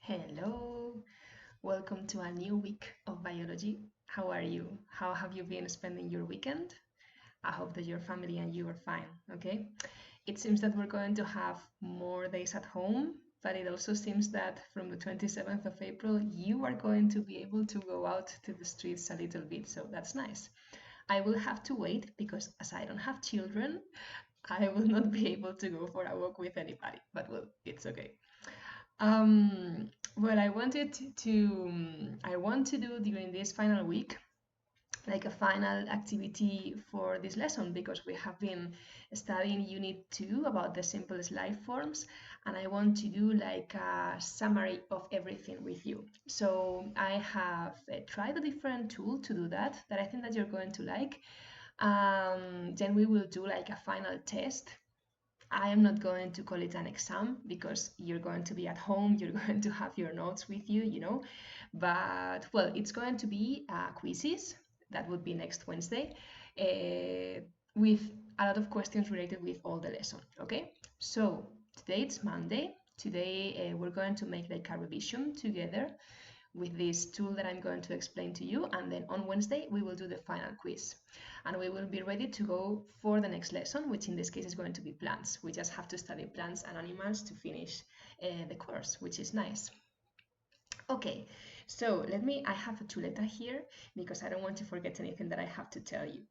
Hello, welcome to a new week of biology. How are you? How have you been spending your weekend? I hope that your family and you are fine, okay? It seems that we're going to have more days at home, but it also seems that from the 27th of April, you are going to be able to go out to the streets a little bit, so that's nice. I will have to wait because as I don't have children, I will not be able to go for a walk with anybody, but well, it's okay. What I wanted I want to do during this final week, like a final activity for this lesson, because we have been studying Unit 2 about the simplest life forms, and I want to do like a summary of everything with you. So I have tried a different tool to do that I think that you're going to like. Then we will do like a final test. I am not going to call it an exam because you're going to be at home, you're going to have your notes with you. But well, it's going to be quizzes. That would be next Wednesday, with a lot of questions related with all the lesson. Okay, so today it's Monday. Today we're going to make like a revision together with this tool that I'm going to explain to you, and then on Wednesday we will do the final quiz and we will be ready to go for the next lesson, which in this case is going to be plants. We just have to study plants and animals to finish the course, which is nice. Okay, so I have a chuleta here because I don't want to forget anything that I have to tell you.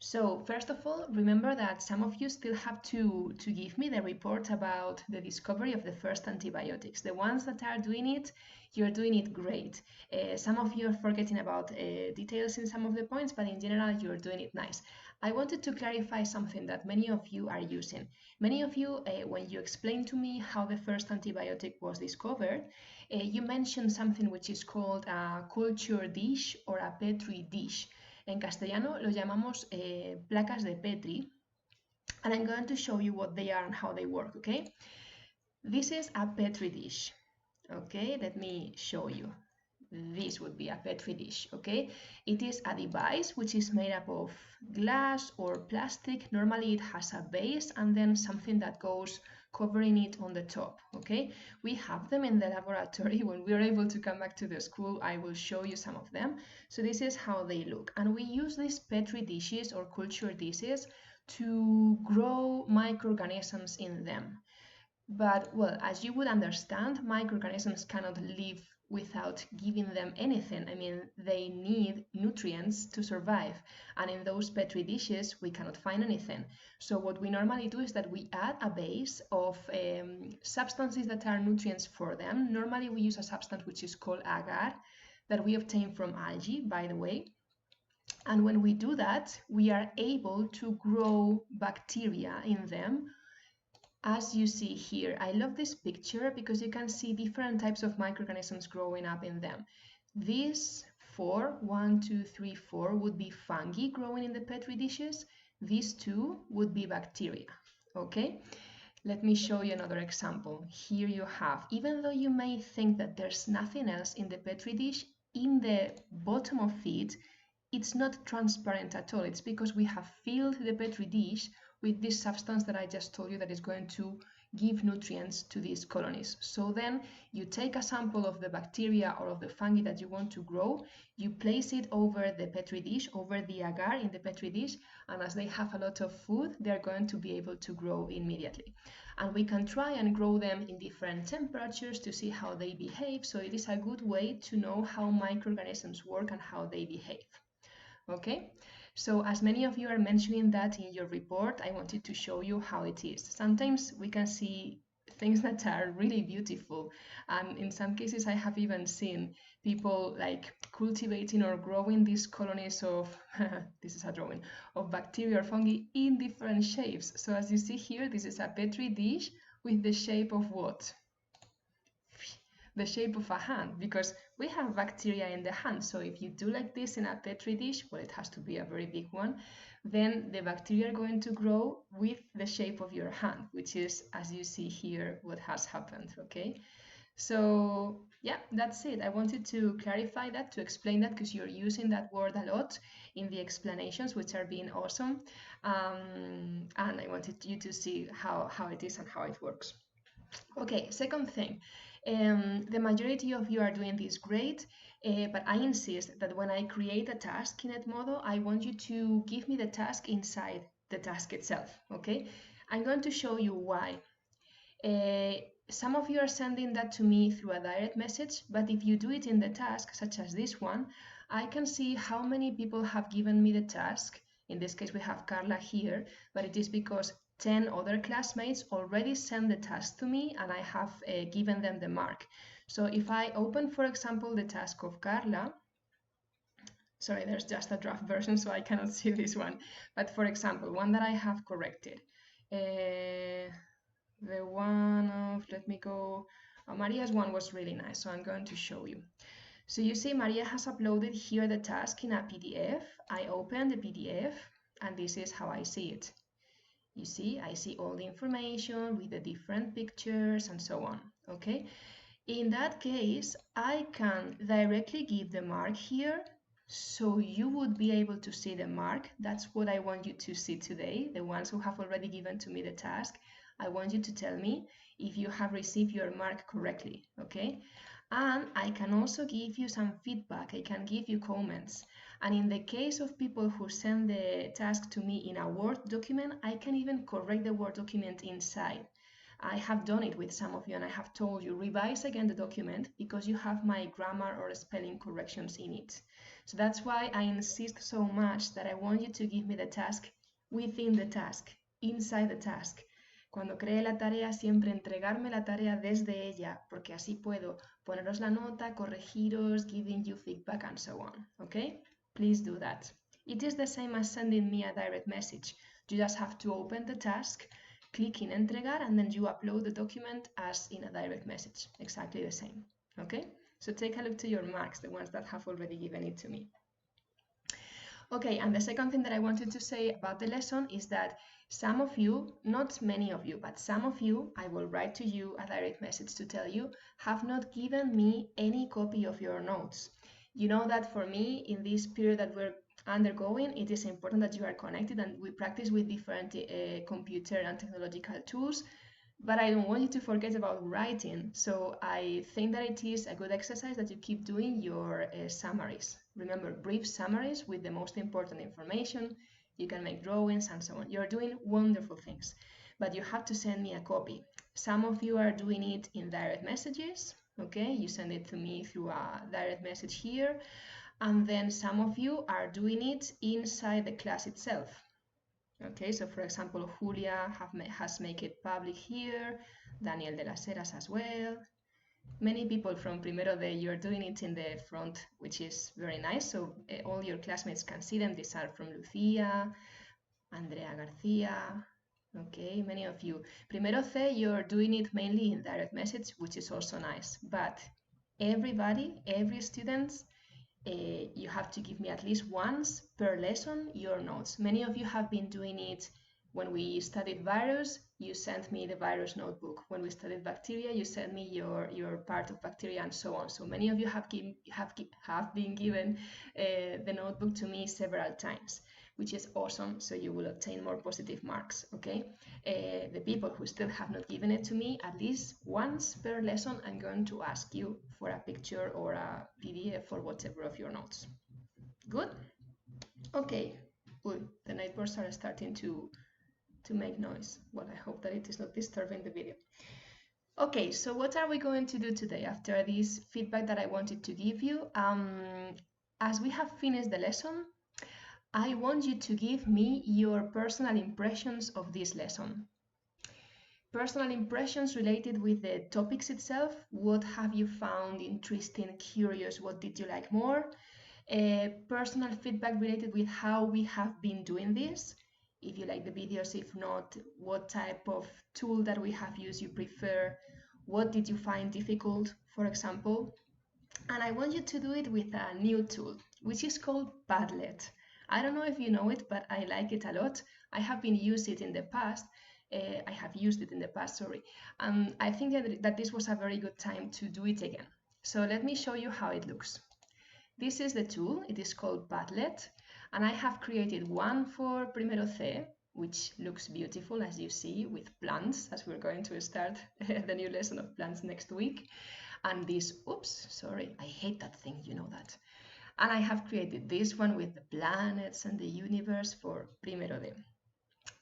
So first of all, remember that some of you still have to give me the report about the discovery of the first antibiotics. The ones that are doing it, you're doing it great. Some of you are forgetting about details in some of the points, but in general, you're doing it nice. I wanted to clarify something that many of you are using. Many of you, when you explained to me how the first antibiotic was discovered, you mentioned something which is called a culture dish or a petri dish. En castellano lo llamamos placas de Petri, and I'm going to show you what they are and how they work, okay? This is a petri dish, okay? Let me show you. This would be a petri dish, okay? It is a device which is made up of glass or plastic. Normally it has a base and then something that goes covering it on the top, okay? We have them in the laboratory. When we are able to come back to the school, I will show you some of them. So this is how they look. And we use these petri dishes or culture dishes to grow microorganisms in them. But, well, as you would understand, microorganisms cannot live without giving them anything. I mean, they need nutrients to survive. And in those petri dishes, we cannot find anything. So what we normally do is that we add a base of substances that are nutrients for them. Normally, we use a substance which is called agar, that we obtain from algae, by the way. And when we do that, we are able to grow bacteria in them, as you see here. I love this picture because you can see different types of microorganisms growing up in them. These four, 1, 2, 3, 4, would be fungi growing in the petri dishes. These two would be bacteria, okay? Let me show you another example. Here you have, even though you may think that there's nothing else in the petri dish, in the bottom of it, it's not transparent at all. It's because we have filled the petri dish with this substance that I just told you that is going to give nutrients to these colonies. So then you take a sample of the bacteria or of the fungi that you want to grow, you place it over the petri dish, over the agar in the petri dish, and as they have a lot of food, they're going to be able to grow immediately. And we can try and grow them in different temperatures to see how they behave. So it is a good way to know how microorganisms work and how they behave. Okay, so as many of you are mentioning that in your report, I wanted to show you how it is. Sometimes we can see things that are really beautiful, and in some cases I have even seen people like cultivating or growing these colonies of this is a drawing of bacteria or fungi in different shapes. So as you see here, this is a petri dish with the shape of what? The shape of a hand, because we have bacteria in the hand. So if you do like this in a petri dish, well, it has to be a very big one, then the bacteria are going to grow with the shape of your hand, which is, as you see here, what has happened, okay? So yeah, that's it. I wanted to clarify that, to explain that, because you're using that word a lot in the explanations, which are being awesome. And I wanted you to see how it is and how it works. Okay, second thing, The majority of you are doing this great, but I insist that when I create a task in Edmodo, I want you to give me the task inside the task itself, okay? I'm going to show you why. Some of you are sending that to me through a direct message, but if you do it in the task, such as this one, I can see how many people have given me the task. In this case, we have Carla here, but it is because 10 other classmates already sent the task to me and I have given them the mark. So if I open, for example, the task of Carla, sorry, there's just a draft version, so I cannot see this one. But for example, one that I have corrected. The one of, let me go, Maria's one was really nice, so I'm going to show you. So you see Maria has uploaded here the task in a PDF. I open the PDF and this is how I see it. You see, I see all the information with the different pictures and so on, okay? In that case, I can directly give the mark here, so you would be able to see the mark. That's what I want you to see today, the ones who have already given to me the task. I want you to tell me if you have received your mark correctly, okay? And I can also give you some feedback, I can give you comments. And in the case of people who send the task to me in a Word document, I can even correct the Word document inside. I have done it with some of you and I have told you, revise again the document because you have my grammar or spelling corrections in it. So that's why I insist so much that I want you to give me the task within the task, inside the task. Cuando cree la tarea, siempre entregarme la tarea desde ella, porque así puedo poneros la nota, corregiros, giving you feedback and so on, okay? Please do that. It is the same as sending me a direct message. You just have to open the task, click in entregar, and then you upload the document as in a direct message. Exactly the same, okay? So take a look to your marks, the ones that have already given it to me. Okay, and the second thing that I wanted to say about the lesson is that some of you, not many of you, but some of you, I will write to you a direct message to tell you, have not given me any copy of your notes. You know that for me, in this period that we're undergoing, it is important that you are connected and we practice with different computer and technological tools, but I don't want you to forget about writing. So I think that it is a good exercise that you keep doing your summaries. Remember, brief summaries with the most important information. You can make drawings and so on. You're doing wonderful things, but you have to send me a copy. Some of you are doing it in direct messages, okay? You send it to me through a direct message here, and then some of you are doing it inside the class itself. Okay, so for example, Julia has made it public here, Daniel de las Heras as well. Many people from Primero D, you're doing it in the front, which is very nice. So all your classmates can see them. These are from Lucia, Andrea Garcia. Okay, many of you. Primero C, you're doing it mainly in direct message, which is also nice. But everybody, every student, you have to give me at least once per lesson your notes. Many of you have been doing it when we studied virus, you sent me the virus notebook. When we studied bacteria, you sent me your part of bacteria and so on. So many of you have been given the notebook to me several times, which is awesome. So you will obtain more positive marks, okay? The people who still have not given it to me, at least once per lesson, I'm going to ask you for a picture or a PDF or whatever of your notes. Good? Okay. Ooh, the neighbors are starting to make noise. Well, I hope that it is not disturbing the video. Okay, so what are we going to do today after this feedback that I wanted to give you? As we have finished the lesson, I want you to give me your personal impressions of this lesson. Personal impressions related with the topics itself. What have you found interesting, curious? What did you like more? Personal feedback related with how we have been doing this. If you like the videos, if not, what type of tool that we have used you prefer? What did you find difficult, for example? And I want you to do it with a new tool, which is called Padlet. I don't know if you know it, but I like it a lot. I have been used it in the past. Sorry. And I think that this was a very good time to do it again. So let me show you how it looks. This is the tool. It is called Padlet. And I have created one for Primero C, which looks beautiful, as you see, with plants, as we're going to start the new lesson of plants next week. And this, oops, sorry, I hate that thing, you know that. And I have created this one with the planets and the universe for Primero de.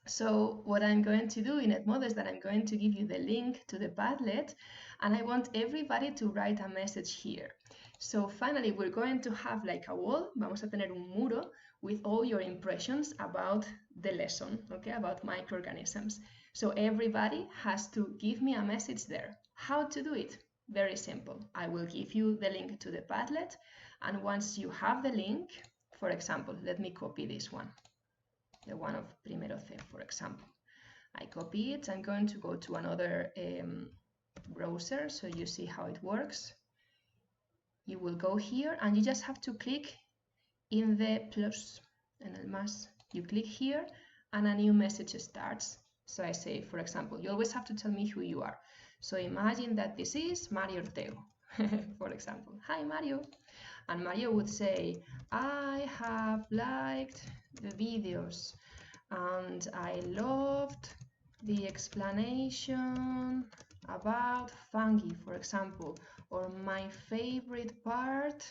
So what I'm going to do in Edmodo is that I'm going to give you the link to the Padlet, and I want everybody to write a message here. So finally, we're going to have like a wall, vamos a tener un muro with all your impressions about the lesson, okay, about microorganisms. So everybody has to give me a message there. How to do it? Very simple. I will give you the link to the Padlet, and once you have the link, for example, let me copy this one, the one of Primero C, for example. I copy it. I'm going to go to another browser so you see how it works. You will go here and you just have to click in the plus and el más. You click here and a new message starts. So I say, for example, you always have to tell me who you are. So imagine that this is Mario Ortego, for example. Hi, Mario. And Mario would say, I have liked the videos and I loved the explanation about fungi, for example, or my favorite part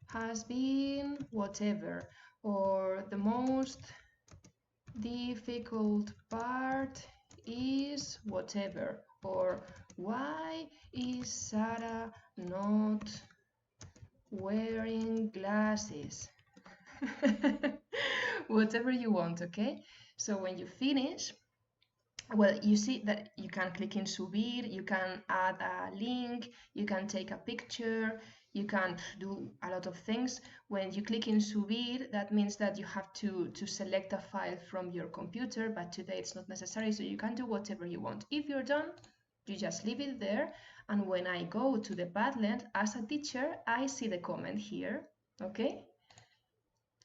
has been whatever, or the most difficult part is whatever, or why is Sarah not wearing glasses? Whatever you want, okay? So when you finish, well, you see that you can click in subir, you can add a link, you can take a picture, you can do a lot of things. When you click in subir, that means that you have to select a file from your computer, but today it's not necessary, so you can do whatever you want. If you're done, you just leave it there, and when I go to the Padlet, as a teacher, I see the comment here, okay?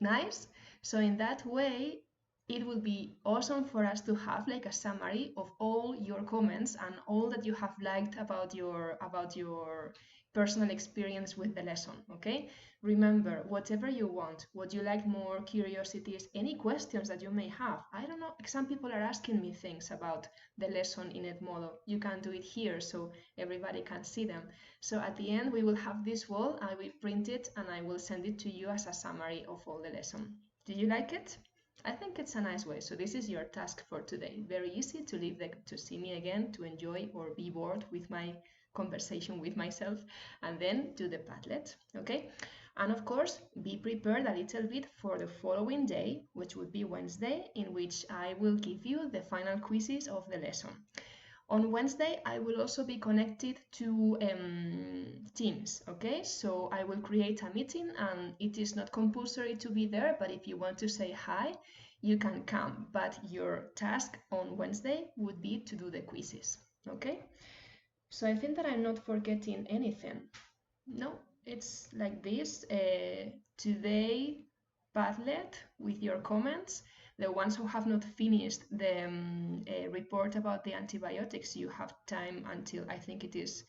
Nice. So in that way, it will be awesome for us to have like a summary of all your comments and all that you have liked about your personal experience with the lesson, okay? Remember, whatever you want, what you like more, curiosities, any questions that you may have. I don't know, some people are asking me things about the lesson in Edmodo. You can do it here so everybody can see them. So at the end, we will have this wall, I will print it and I will send it to you as a summary of all the lesson. Do you like it? I think it's a nice way. So this is your task for today. Very easy to leave to see me again, to enjoy or be bored with my conversation with myself, and then do the Padlet, okay? And of course, be prepared a little bit for the following day, which would be Wednesday, in which I will give you the final quizzes of the lesson. On Wednesday, I will also be connected to Teams, okay? So I will create a meeting and it is not compulsory to be there, but if you want to say hi, you can come. But your task on Wednesday would be to do the quizzes, okay? So I think that I'm not forgetting anything. No, it's like this. Today, Padlet with your comments. The ones who have not finished the report about the antibiotics, you have time until I think it is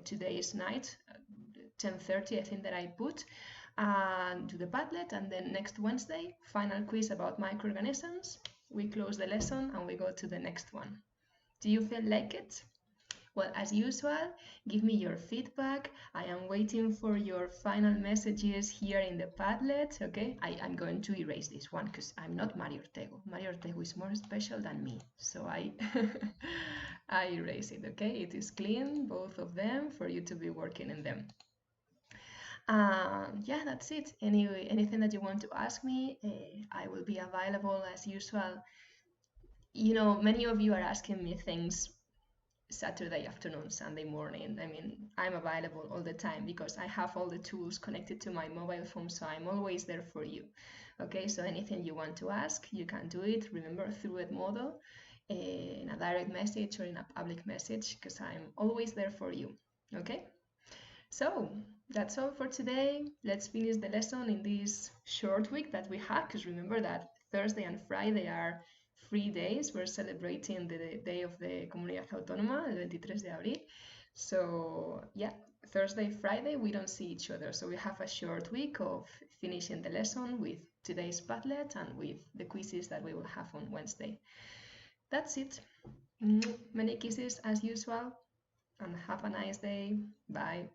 today's night, 10:30, I think that I put, do the Padlet, and then next Wednesday, final quiz about microorganisms. We close the lesson and we go to the next one. Do you feel like it? Well, as usual, give me your feedback. I am waiting for your final messages here in the Padlet, okay? I'm going to erase this one because I'm not Mario Ortego. Mario Ortego is more special than me, so I erase it, okay? It is clean, both of them, for you to be working in them. Yeah, that's it. Anyway, anything that you want to ask me, I will be available as usual. You know, many of you are asking me things Saturday afternoon, Sunday morning. I mean, I'm available all the time because I have all the tools connected to my mobile phone, so I'm always there for you. Okay, so anything you want to ask, you can do it. Remember, through Edmodo, in a direct message or in a public message, because I'm always there for you. Okay, so that's all for today. Let's finish the lesson in this short week that we have, because remember that Thursday and Friday are free days. We're celebrating the day of the Comunidad Autónoma, el 23 de abril. So yeah, Thursday, Friday, we don't see each other. So we have a short week of finishing the lesson with today's Padlet and with the quizzes that we will have on Wednesday. That's it. Many kisses as usual, and have a nice day. Bye.